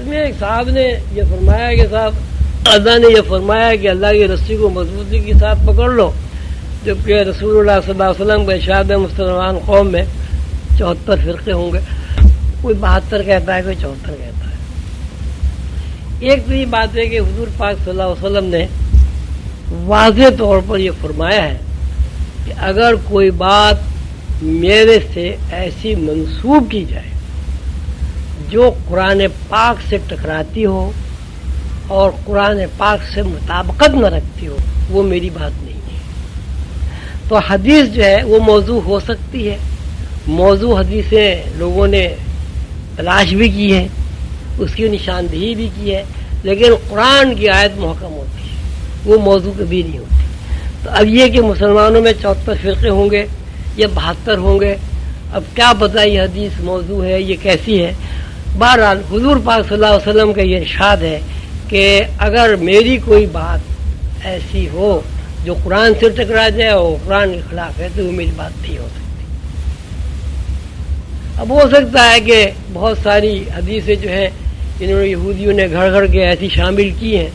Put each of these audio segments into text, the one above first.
میں ایک صاحب نے یہ فرمایا کہ صاحب اللہ نے یہ فرمایا کہ اللہ کی رسی کو مضبوطی کے ساتھ پکڑ لو، جبکہ رسول اللہ صلی اللہ علیہ وسلم کا ارشاد ہے مسلمان قوم میں 74 فرقے ہوں گے، کوئی 72 کہتا ہے کوئی 74 کہتا ہے۔ ایک تو یہ بات ہے کہ حضور پاک صلی اللہ علیہ وسلم نے واضح طور پر یہ فرمایا ہے کہ اگر کوئی بات میرے سے ایسی منسوب کی جائے جو قرآن پاک سے ٹکراتی ہو اور قرآن پاک سے مطابقت نہ رکھتی ہو، وہ میری بات نہیں ہے۔ تو حدیث جو ہے وہ موضوع ہو سکتی ہے، موضوع حدیثیں لوگوں نے تلاش بھی کی ہے، اس کی نشاندہی بھی کی ہے، لیکن قرآن کی آیت محکم ہوتی ہے، وہ موضوع کبھی نہیں ہوتی۔ تو اب یہ کہ مسلمانوں میں 74 فرقے ہوں گے یا 72 ہوں گے، اب کیا پتہ یہ حدیث موضوع ہے یہ کیسی ہے۔ بہرحال حضور پاک صلی اللہ علیہ وسلم کا یہ ارشاد ہے کہ اگر میری کوئی بات ایسی ہو جو قرآن سے ٹکرا جائے اور قرآن کے خلاف ہے تو وہ میری بات نہیں ہو سکتی۔ اب ہو سکتا ہے کہ بہت ساری حدیثیں جو ہیں انہوں نے یہودیوں نے گھڑ گھڑ کے ایسی شامل کی ہیں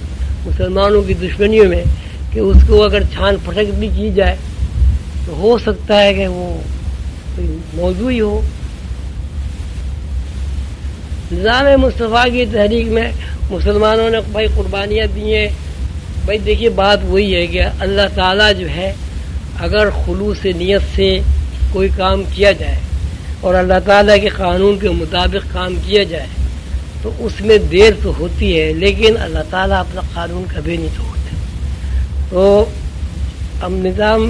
مسلمانوں کی دشمنیوں میں کہ اس کو اگر چھان پھٹک بھی کی جائے تو ہو سکتا ہے کہ وہ کوئی موضوع ہی ہو۔ نظام مصطفیٰ کی تحریک میں مسلمانوں نے بھائی قربانیاں دی ہیں۔ بھائی دیکھیے بات وہی ہے کہ اللہ تعالیٰ جو ہے اگر خلوص نیت سے کوئی کام کیا جائے اور اللہ تعالیٰ کے قانون کے مطابق کام کیا جائے تو اس میں دیر تو ہوتی ہے، لیکن اللہ تعالیٰ اپنا قانون کبھی نہیں توڑتے۔ تو اب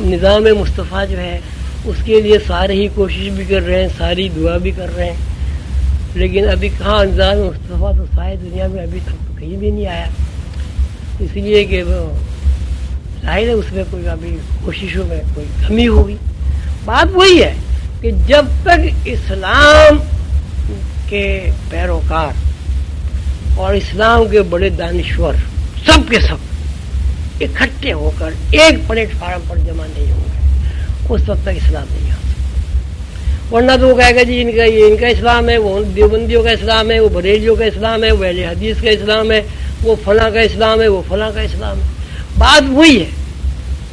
نظام مصطفیٰ جو ہے اس کے لیے سارے ہی کوشش بھی کر رہے ہیں، ساری دعا بھی کر رہے ہیں، لیکن ابھی کہاں نظام مصطفیٰ تو ساری دنیا میں ابھی تک تو کہیں بھی نہیں آیا، اس لیے کہ وہ ظاہر ہے اس میں کوئی ابھی کوششوں میں کوئی کمی ہوگی۔ بات وہی ہے کہ جب تک اسلام کے پیروکار اور اسلام کے بڑے دانشور سب کے سب اکٹھے ہو کر ایک پلیٹ فارم پر جمع نہیں ہوں گے اس وقت تک اسلام نہیں آ سکتا۔ ورنہ تو وہ کہے گا جی ان کا اسلام ہے، وہ دیوبندیوں کا اسلام ہے، وہ بریلیوں کا اسلام ہے، وہ اہل حدیث کا اسلام ہے، وہ فلاں کا اسلام ہے، وہ فلاں کا اسلام ہے۔ بات وہی ہے،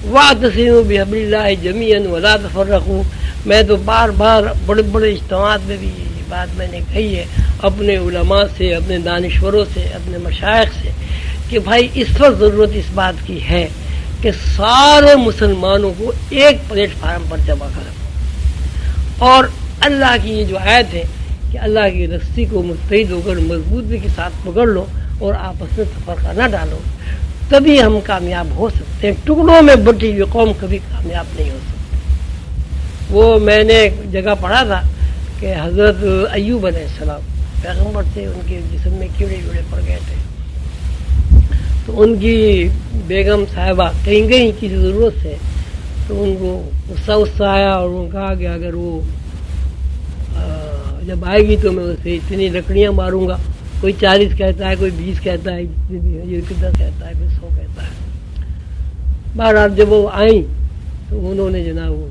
وَاعْتَصِمُوا بِحَبْلِ اللَّهِ جَمِيعًا وَلَا تَفَرَّقُوا۔ میں تو بار بار بڑے بڑے اجتماعات میں بھی یہ بات میں نے کہی ہے اپنے علماء سے، اپنے دانشوروں سے، اپنے مشائخ سے کہ بھائی اس وقت ضرورت اس بات کی ہے کہ سارے مسلمانوں کو ایک پلیٹ فارم پر جمع کرو، اور اللہ کی یہ جو آیت ہے کہ اللہ کی رسی کو متحد ہو کر مضبوطی کے ساتھ پکڑ لو اور آپس میں تفرقہ نہ ڈالو، تبھی ہم کامیاب ہو سکتے ہیں۔ ٹکڑوں میں بٹی ہوئی قوم کبھی کامیاب نہیں ہو سکتی۔ وہ میں نے ایک جگہ پڑھا تھا کہ حضرت ایوب علیہ السلام پیغمبر تھے، ان کے جسم میں کیڑے ویڑے پڑ گئے تھے، تو ان کی بیگم صاحبہ کہیں گئی کسی ضرورت سے، تو ان کو غصہ آیا اور انہوں نے کہا کہ اگر وہ جب آئے گی تو میں اسے اتنی لکڑیاں ماروں گا، کوئی 40 کہتا ہے، کوئی 20 کہتا ہے، یہ 10 کہتا ہے، کوئی 100 کہتا ہے۔ بہرحال جب وہ آئیں تو انہوں نے جناب وہ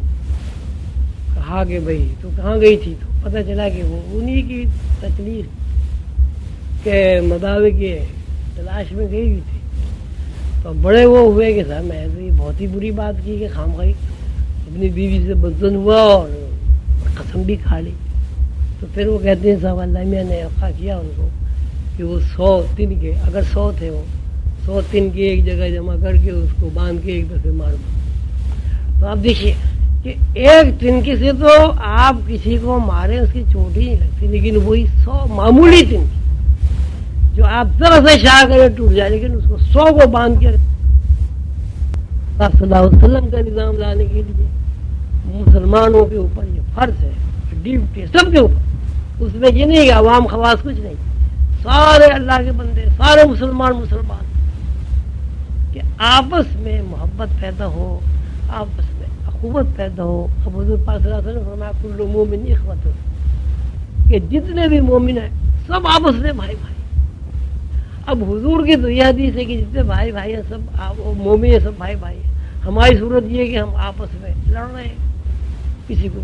کہا کہ بھائی تو کہاں گئی تھی، تو پتہ چلا کہ وہ انہی کی تکلیف کے مداوع کے تلاش میں گئی ہوئی تھی۔ تو بڑے وہ ہوئے کہ صاحب میں تو یہ بہت ہی بری بات کی کہ خامخواہ اپنی بیوی سے بدظن ہوا اور قسم بھی کھا لی۔ تو پھر وہ کہتے ہیں صاحب اللہ میاں نے عفا کیا ان کو کہ وہ 100 تن کے، اگر 100 تھے وہ 100 تن کے ایک جگہ جمع کر کے اس کو باندھ کے ایک دفعہ مار دو۔ تو آپ دیکھیے کہ ایک تنکے سے تو آپ کسی کو مارے اس کی چوٹ ہی نہیں لگتی، لیکن وہی 100 معمولی تنکی جو آپ ذرا سے شاہ کرے ٹوٹ جائے، لیکن اس کو 100 کو باندھ کے صلی اللہ علیہ وسلم کا نظام لانے کے لیے مسلمانوں کے اوپر یہ فرض ہے، ڈیوٹی سب کے اوپر۔ اس میں یہ نہیں کہ عوام خواص کچھ نہیں، سارے اللہ کے بندے، سارے مسلمان کہ آپس میں محبت پیدا ہو، آپس میں اخوت پیدا ہو۔ اب حضور پاک صلی اللہ علیہ وسلم فرمایا کل مومن اخوۃ، کہ جتنے بھی مومن ہیں سب آپس میں بھائی بھائی۔ اب حضور کی تو یہ حدیث ہے کہ جتنے بھائی بھائی ہیں سب مومن ہیں، سب بھائی بھائی ہیں۔ ہماری صورت یہ ہے کہ ہم آپس میں لڑ رہے ہیں، کسی کو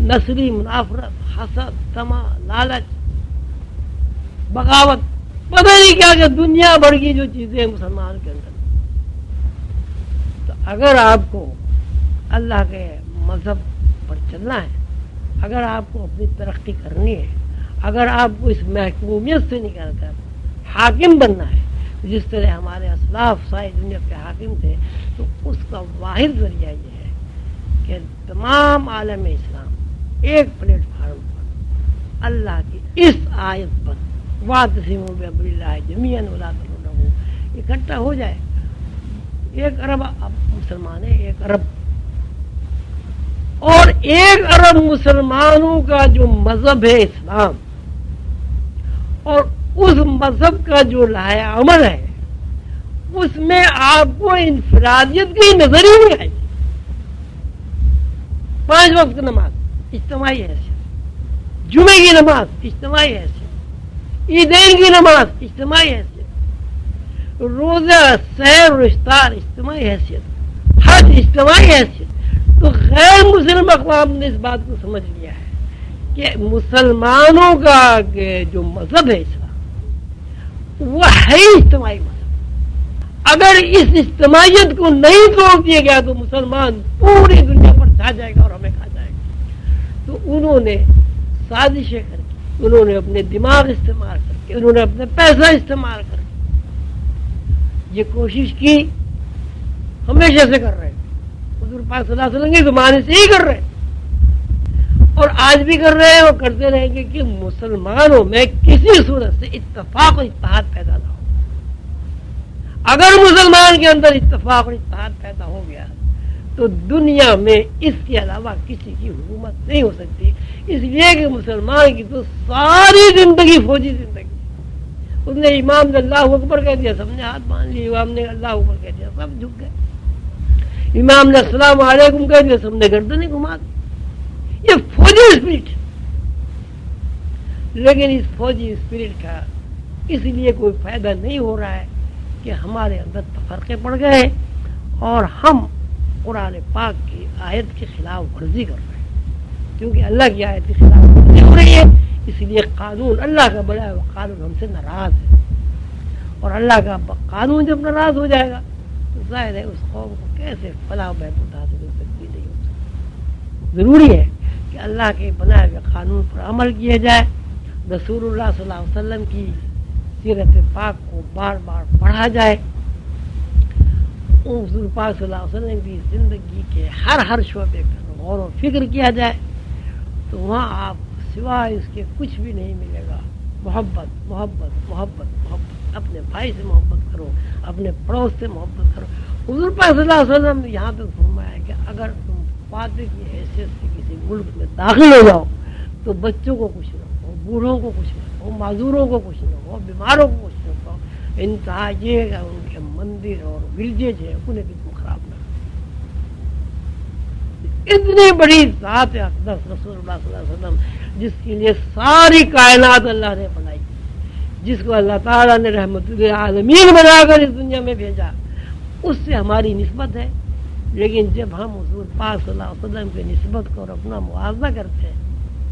نسلی منافرت، حسد، طمع، لالچ، बगावत, पता नहीं क्या क्या दुनिया भर की जो चीजें मुसलमान के अंदर। तो अगर आपको अल्लाह के मजहब पर चलना है, अगर आपको अपनी तरक्की करनी है, अगर आपको इस महकूमियत से निकल कर हाकिम बनना है, जिस तरह हमारे असलाफ सारी दुनिया के हाकिम थे, तो उसका वाहिद जरिया ये है कि तमाम आलम इस्लाम एक प्लेटफार्म पर अल्लाह की इस आयत पर वातसिमू बिअम्रिल्लाह जमीअन वला तफर्रक़ू इकट्ठा हो जाए। 1 अरब मुसलमान है, 1 अरब, और 1 अरब मुसलमानों का जो मजहब है इस्लाम, और उस मजहब का जो लाया अमल है, उसमें आपको इनफरादियत की नजर ही नहीं आएगी। 5 वक्त की नमाज इज्तिमाई हैसियत, जुमे की नमाज इज्तिमाई हैसियत, ईदैन की नमाज इज्तिमाई हैसियत, रोजा सहर और इफ्तार इज्तिमाई हैसियत, हज इज्तिमाई हैसियत। तो गैर मुस्लिम अक़वाम ने इस बात को समझ लिया है कि मुसलमानों का जो मजहब है इस्लाम, वो है इज्तिमाई मजहब। अगर इस इज्तिमाइयत को नहीं तोड़ दिया गया तो मुसलमान पूरी दुनिया पर छा जाएगा और हमें खा जाएगा। तो उन्होंने साजिशें करके, उन्होंने अपने दिमाग इस्तेमाल करके, उन्होंने अपने पैसा इस्तेमाल करके ये कोशिश की, हमेशा से कर रहे हैं, हुज़ूर पाक सल्लल्लाहु अलैहि वसल्लम के ज़माने से ही कर रहे हैं और आज भी कर रहे हैं और करते रहेंगे कि मुसलमानों में किसी सूरत से इत्तफाक और इत्तेहाद पैदा ना हो। अगर मुसलमान के अंदर इत्तफाक और इत्तेहाद पैदा हो गया तो दुनिया में इसके अलावा किसी की हुकूमत नहीं हो सकती। इसलिए कि मुसलमान की तो सारी जिंदगी फौजी जिंदगी, उसने इमाम ने अल्लाहु अकबर कह दिया, सबने हाथ मान लिए, इमाम ने अल्लाहु अकबर कह दिया, सब झुक गए, इमाम ने अस्सलाम वालेकुम कह दिया, सबने गर्दनें घुमा दी। ये फौजी स्पिरिट है। लेकिन इस फौजी स्पिरिट का इसलिए कोई फायदा नहीं हो रहा है कि हमारे अंदर तफरके पड़ गए और हम कुरान पाक की आयत के खिलाफ वर्जी कर रहे हैं, क्योंकि अल्लाह की आयत के खिलाफ वर्जी हो रही है। इसलिए कानून, अल्लाह का बनाया हुआ कानून हमसे नाराज है, और अल्लाह का कानून जब नाराज हो जाएगा तो जाहिर है उस कौम को कैसे फलाह बहबूद हासिल हो सकती नहीं हो सकती। जरूरी है कि अल्लाह के बनाए हुए कानून पर अमल किया जाए, रसूलुल्लाह सल्लल्लाहु अलैहि वसल्लम की सीरत पाक को बार बार पढ़ा जाए, हुज़ूर पाक सल्लल्लाहु अलैहि वसल्लम की जिंदगी के हर शोबे पर गौर और फिक्र किया जाए, तो वहाँ आप सिवाय इसके कुछ भी नहीं मिलेगा। मोहब्बत मोहब्बत मोहब्बत मोहब्बत, अपने भाई से मोहब्बत करो, अपने पड़ोस से मोहब्बत करो। हुज़ूर पाक सल्लल्लाहु अलैहि वसल्लम ने यहाँ तक फरमाया कि अगर तुम फातिह की हैसियत से किसी मुल्क में दाखिल हो जाओ तो बच्चों को कुछ न हो, बूढ़ों को कुछ न हो, माजूरों को कुछ न हो, बीमारों को कुछ न हो, इंतहा ये है उनके मंदिर और गिरजे है उन्हें भी तुम खराब न करो। इतनी बड़ी ज़ात है अक़दस रसूलुल्लाह सल्लल्लाहु अलैहि वसल्लम, जिसके लिए सारी कायनात अल्लाह ने बनाई, जिसको अल्लाह ताला ने रहमतुल आलमीन बनाकर इस दुनिया में भेजा, उससे हमारी निस्बत है। लेकिन जब हम हुज़ूर पाक सल्लल्लाहु अलैहि वसल्लम की निस्बत को और अपना मुआवजा करते हैं,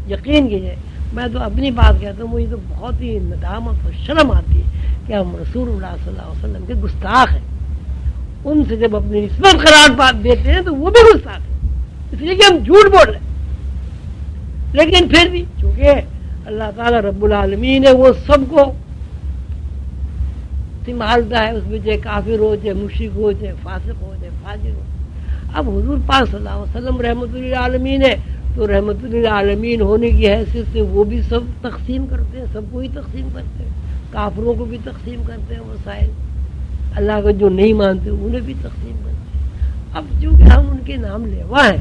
यकीन कीजिए, मैं तो अपनी बात कहता हूँ, मुझे तो बहुत ही नदामत और शर्म आती है कि हम रसूलुल्लाह सल्लल्लाहु अलैहि वसल्लम के गुस्ताख हैं। उनसे जब अपनी निस्बत करार बात देते हैं तो वो भी गुस्ताख है, इसलिए कि हम झूठ बोल रहे हैं। लेकिन फिर भी चूंकि अल्लाह ताला रब्बुल आलमीन है, वो सबको संभालता है, उसमें चाहे काफिर हो, चाहे मुश्रिक हो, चाहे फासिक हो, चाहे फाजिर हो। अब हुजूर पाक सल्लल्लाहु अलैहि वसल्लम रहमतुल आलमीन है, तो रहमतुल आलमीन होने की हैसियत से वो भी सब तकसीम करते हैं, सबको ही तकसीम करते हैं, काफिरों को भी तकसीम करते हैं वसाइल, अल्लाह को जो नहीं मानते उन्हें भी तकसीम करते हैं। अब चूंकि हम उनके नाम लेवा है,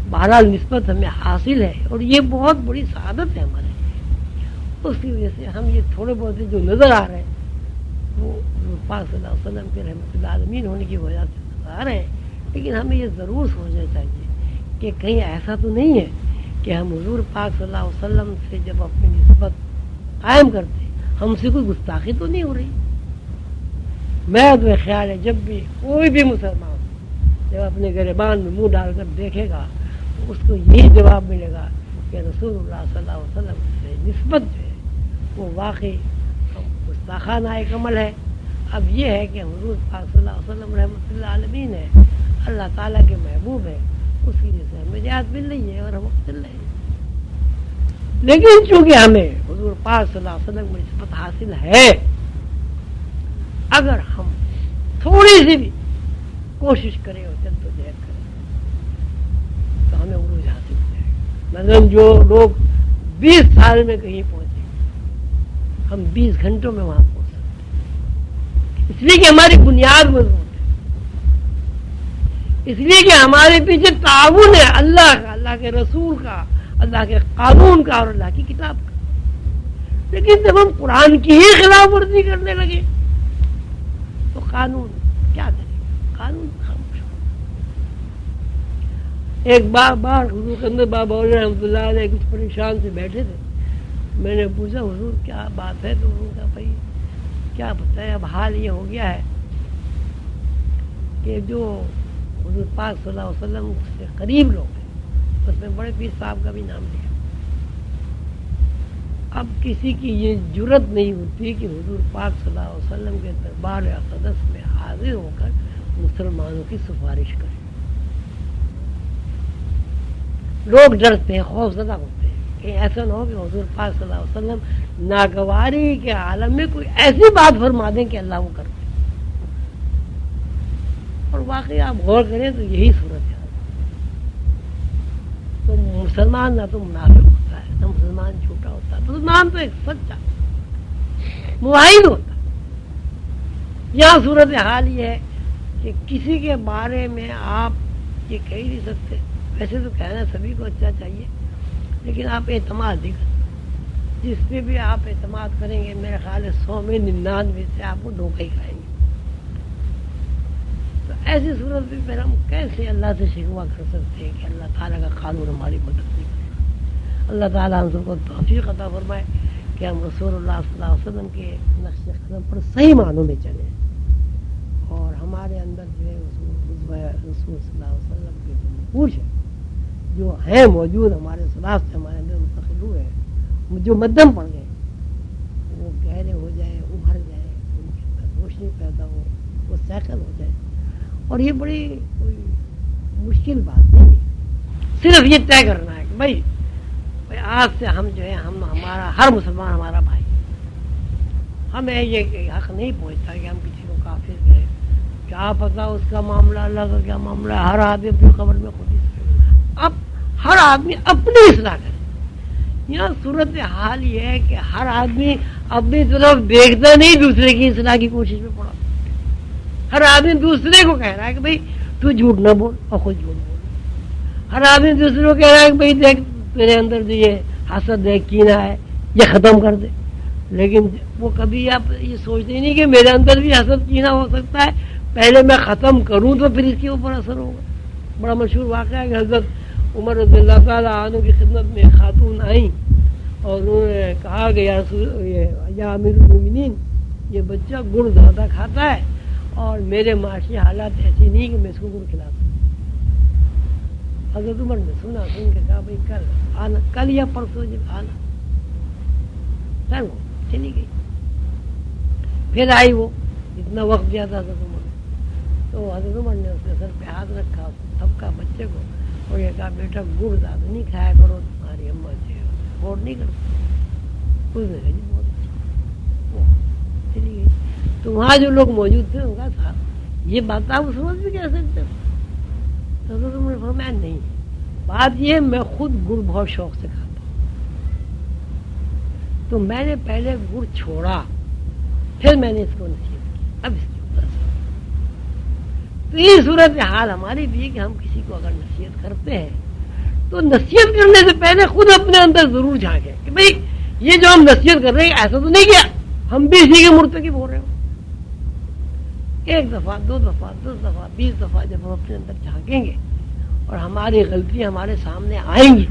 बहरहाल निस्बत हमें हासिल है और ये बहुत बड़ी सआदत है हमारे लिए। उसकी वजह से हम ये थोड़े बहुत जो नज़र आ रहे हैं वो पाक सल्लल्लाहु अलैहि वसल्लम के रहमतुल आलमीन होने की वजह से नज़र आ रहे हैं। लेकिन हमें ये ज़रूर सोचना चाहिए कि कहीं ऐसा तो नहीं है कि हम हुज़ूर पाक सल्लल्लाहु अलैहि वसल्लम से जब अपनी निस्बत कायम करते हमसे कोई गुस्ताखी तो नहीं हो रही। मैं तो ख्याल है जब भी कोई भी मुसलमान जब अपने गिरबान में मुंह डालकर देखेगा तो उसको यही जवाब मिलेगा कि रसूलुल्लाह सल्लल्लाहु अलैहि वसल्लम से निस्बत जो है वो वाकई शाखा नाए कमल है। अब ये है कि हुजूर पाक सल्लल्लाहु अलैहि वसल्लम रहमतुल्लिल आलमीन है, अल्लाह ताला के महबूब है, उसकी वजह से हमें निजात मिल रही है और हम चल रहे हैं। लेकिन चूंकि हमें हुजूर पाक सल्लल्लाहु अलैहि वसल्लम की निस्बत हासिल है, अगर हम थोड़ी सी भी कोशिश करें और जद्दोजहद करें तो हमें उरूज हासिल हो जाएगा। मतलब जो लोग 20 साल में कहीं पहुंचे, हम 20 घंटों में वहां पहुंच सकते हैं, इसलिए कि हमारी बुनियाद मजबूत है, इसलिए कि हमारे पीछे ताउन है अल्लाह का, अल्लाह के रसूल का, अल्लाह के कानून का और अल्लाह की किताब का। लेकिन जब हम कुरान की ही खिलाफ वर्जी करने लगे तो कानून क्या करेगा? कानून खामोश। एक बार हुजूर के अंदर बाबा रहमतुल्लाह अलैह कुछ परेशान से बैठे थे, मैंने पूछा हुजूर क्या बात है? तो उन्होंने कहा भाई क्या बताए, अब हाल ये हो गया है कि जो हुजूर पाक सल्लल्लाहु अलैहि वसल्लम से करीब लोग हैं, उसमें बड़े पीर साहब का भी नाम लिया, अब किसी की ये जुर्रत नहीं होती कि हुजूर पाक सल्लल्लाहु अलैहि वसल्लम के दरबार अक़दस में हाजिर होकर मुसलमानों की सिफारिश करें। लोग डरते हैं, खौफज़दा होते हैं कि ऐसा ना हो कि हुजूर पाक सल्लल्लाहु अलैहि वसल्लम नागवारी के आलम में कोई ऐसी बात फरमा दें कि अल्लाह वो कर दे। और वाकई आप गौर करें तो यही सूरत है। तो मुसलमान ना तो मुनाफिक होता है, ना मुसलमान झूठा होता है, मुसलमान तो एक सच्चा मुवाहिद होता है। यहाँ सूरत हाल ये है कि किसी के बारे में आप ये कह ही नहीं सकते। वैसे तो कहना सभी को अच्छा चाहिए, लेकिन आप एतमाद नहीं करते। जिस पे भी आप एतमाद करेंगे मेरे ख्याल है 100 में 99 से आपको धोखा ही खाएंगे। तो ऐसी सूरत में फिर हम कैसे अल्लाह से शिकवा कर सकते हैं कि अल्लाह ताला का कानून हमारी मदद नहीं करेगा। अल्लाह ताला हम सबको तौफीक अता फरमाए कि हम रसूलुल्लाह सल्लल्लाहु अलैहि वसल्लम के नक्श कदम पर सही मानों में चलें और हमारे अंदर जो है रसूल सल्लल्लाहु अलैहि वसल्लम के जो नकूश है, जो है मौजूद हमारे सलाफ से हमारे अंदर मुंतकिल हुए हैं, जो मध्यम पड़ गए, वो गहरे हो जाए, उभर जाए, उनके अंदर रोशनी पैदा हो, वो सैकल हो जाए। और ये बड़ी कोई मुश्किल बात नहीं है, सिर्फ ये तय करना है कि भाई आज से हम जो है हम हमारा हर मुसलमान हमारा भाई। हमें ये हक नहीं पहुंचता कि हम किसी को काफिर कहें। क्या पता उसका मामला अल्लाह का क्या मामला है, हर आदमी अपनी खबर में खुद ही अब हर आदमी अपनी इस्लाह करे। यहाँ सूरत हाल ये है कि हर आदमी अपनी तरफ देखता नहीं, दूसरे की इस्लाह की कोशिश में पड़ा। हर आदमी दूसरे को कह रहा है कि भाई तू झूठ ना बोल और खुद झूठ बोल। हर आदमी दूसरे को कह रहा है कि भाई देख तेरे अंदर जो ये हसद है, कीना है, ये खत्म कर दे। लेकिन वो कभी आप ये सोचते ही नहीं कि मेरे अंदर भी हसद कीना हो सकता है, पहले मैं खत्म करूं तो फिर इसके ऊपर असर होगा। बड़ा मशहूर वाक़या है कि हजरत उमर रज़ियल्लाहु ताला अन्हु की खिदमत में खातून आई और उन्होंने कहा कि या अमीरुल मोमिनीन, ये बच्चा गुड़ ज़्यादा खाता है और मेरे माशी हालात ऐसी नहीं कि मैं इसको गुड़ खिला सकूं। हजरत उमर ने सुना, सुन के कहा भाई कल आना, कल या परसों जब आना। सर वो चली गई, फिर आई वो, इतना वक्त दिया था हजरत उमर ने। तो हजरत उमर ने उसके सर पे हाथ रखा, सबका बच्चे को, और ये कहा बेटा गुड़ ज़्यादा नहीं खाया करो, तुम्हारी अम्मा जो है सपोर्ट नहीं करती। उसने कहा जी बहुत अच्छा, चली गई। तो वहाँ जो लोग मौजूद थे उनका था ये बात आप समझ भी कह सकते हो। तो तुमने फरमाया नहीं, बात ये मैं खुद गुड़ बहुत शौक से खाता हूँ, तो मैंने पहले गुड़ छोड़ा, फिर मैंने इसको नसीहत की, अब इसके ऊपर असर। तो ये सूरत हाल हमारी भी है कि हम किसी को अगर नसीहत करते हैं तो नसीहत करने से पहले खुद अपने अंदर जरूर झांके कि भाई ये जो हम नसीहत कर रहे हैं ऐसा तो नहीं किया, हम भी इसी के मुर्तकिब हो रहे हो। एक दफा, 2 दफा, 10 दफा, 20 दफा जब हम अपने अंदर झांकेंगे और हमारी गलतियां हमारे सामने आएंगी,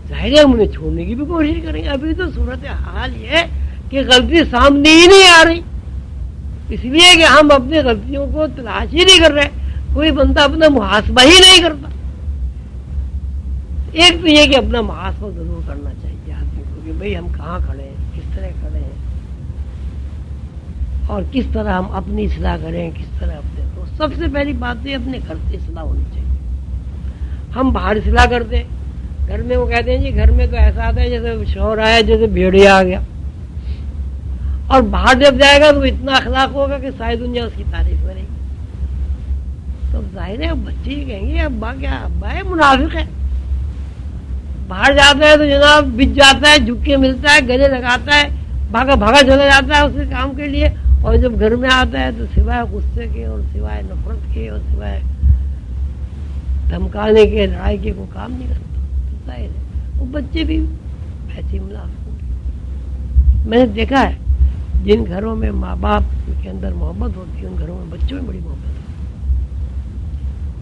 जाहिर है हम उन्हें छोड़ने की भी कोशिश करेंगे। अभी तो सूरत हाल ये है कि गलती सामने ही नहीं आ रही, इसलिए कि हम अपनी गलतियों को तलाश ही नहीं कर रहे। कोई बंदा अपना मुहासबा ही नहीं करता। एक तो ये कि अपना मुहासबा जरूर करना चाहिए आदमी को कि भाई हम कहाँ खड़े हैं, किस तरह खड़े हैं। اور کس طرح ہم اپنی اصلاح کریں, کس طرح اپنے. تو سب سے پہلی بات یہ اپنے گھر سے اصلاح ہونی چاہیے. ہم باہر اصلاح کرتے ہیں, گھر میں وہ کہتے ہیں جی گھر میں تو ایسا آتا ہے جیسے شوہر آیا جیسے بھیڑیا آ گیا, اور باہر جب جائے گا تو اتنا اخلاق ہوگا کہ ساری دنیا اس کی تعریف کرے گی. تو ظاہر ہے بچے ہی کہیں گے ابا کیا, ابا ہے منافق ہے. باہر جاتا ہے تو جناب بچ جاتا ہے, جھک کے ملتا ہے, گلے لگاتا ہے, بھاگا بھاگا چلا جاتا ہے اس کے کام کے لیے, اور جب گھر میں آتا ہے تو سوائے غصے کے اور سوائے نفرت کے اور سوائے دھمکانے کے, لڑائی کے کوئی کام نہیں کرتا. ظاہر ہے وہ بچے بھی ایسے منافق ہوں. میں نے دیکھا ہے جن گھروں میں ماں باپ کے اندر محبت ہوتی ہے ان گھروں میں بچوں میں بڑی محبت ہوتی ہے.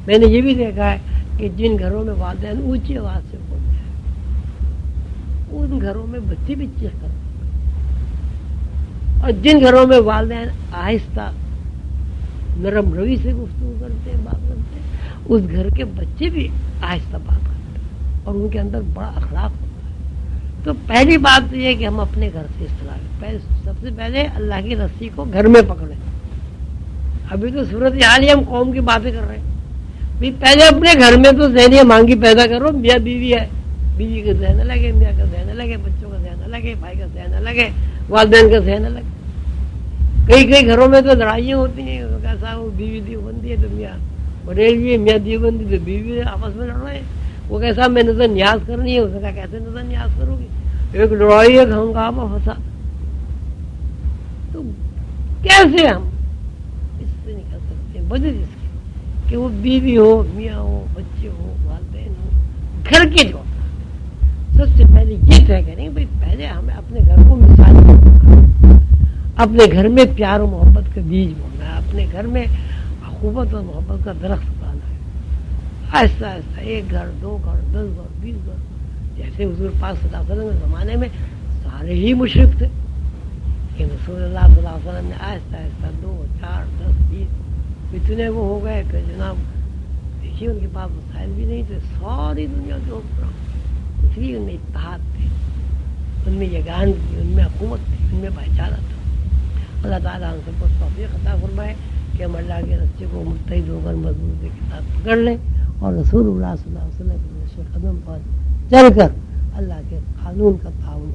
میں نے یہ بھی دیکھا ہے کہ جن گھروں میں والدین اونچی آواز سے بولتے ہیں ان گھروں میں بچے بھی چیخ کرتے ہیں, اور جن گھروں میں والدین آہستہ نرم روی سے گفتگو کرتے ہیں, بات کرتے ہیں, اس گھر کے بچے بھی آہستہ بات کرتے ہیں اور ان کے اندر بڑا اخلاق ہوتا ہے. تو پہلی بات تو یہ کہ ہم اپنے گھر سے اصلاح کریں. سب سے پہلے اللہ کی رسی کو گھر میں پکڑیں. ابھی تو صورت حال ہی ہم قوم کی باتیں کر رہے ہیں. پہلے اپنے گھر میں تو ذہنی مانگی پیدا کرو. میاں بیوی ہے, بیوی کا ذہن الگ ہے, میاں کا ذہن الگ ہے, بچوں کا ذہن الگ ہے, بھائی کا ذہن الگ ہے, والدین کا ذہن الگ ہے. کئی گھروں میں تو لڑائیاں ہوتی ہیں, کیسا وہ بیوی دیوبندی ہے تو میاں بریلوی ہے, میاں دیوبندی تو بیوی آپس میں لڑ رہے ہیں. وہ کیسا میں نظر نیاز کرنی ہے, اس نے کہا کیسے نظر نیاز کرو گی, ایک لڑائی ایک ہنگامہ فساد. تو کیسے ہم اس سے نکل سکتے ہیں؟ وجہ اس کی کہ وہ بیوی ہو, میاں ہو, بچے ہو, والدین ہو, گھر کے جو سب سے پہلے یہ طے کریں بھائی پہلے ہمیں اپنے گھر کو مثال بنانا, اپنے گھر میں پیار و محبت کا بیج بونا ہے, اپنے گھر میں اخوت اور محبت کا درخت اگانا ہے. آہستہ آہستہ 1 گھر 2 گھر 10 گھر 20 گھر, جیسے حضور پاک صلی اللہ علیہ وسلم کے زمانے میں سارے ہی مشرک تھے, لیکن رسول اللہ صلی اللہ علیہ وسلم نے آہستہ آہستہ 2 4 10 20 اتنے وہ ہو گئے کہ جناب دیکھیے ان کے پاس وسائل بھی نہیں تھے, ساری دنیا کے اوپر اس لیے ان میں اتحاد تھے, ان میں یگان تھی, ان میں حکومت تھی, ان میں بھائی چارہ تھا. اللہ تعالیٰ ہم سب کو توفیق عطا فرمائے کہ ہم اللہ کے رستے کو متحد ہو کر مضبوط کے ساتھ پکڑ لیں اور رسول اللہ صلی اللہ علیہ وسلم کے قدم پر چل کر اللہ کے قانون کا تعاون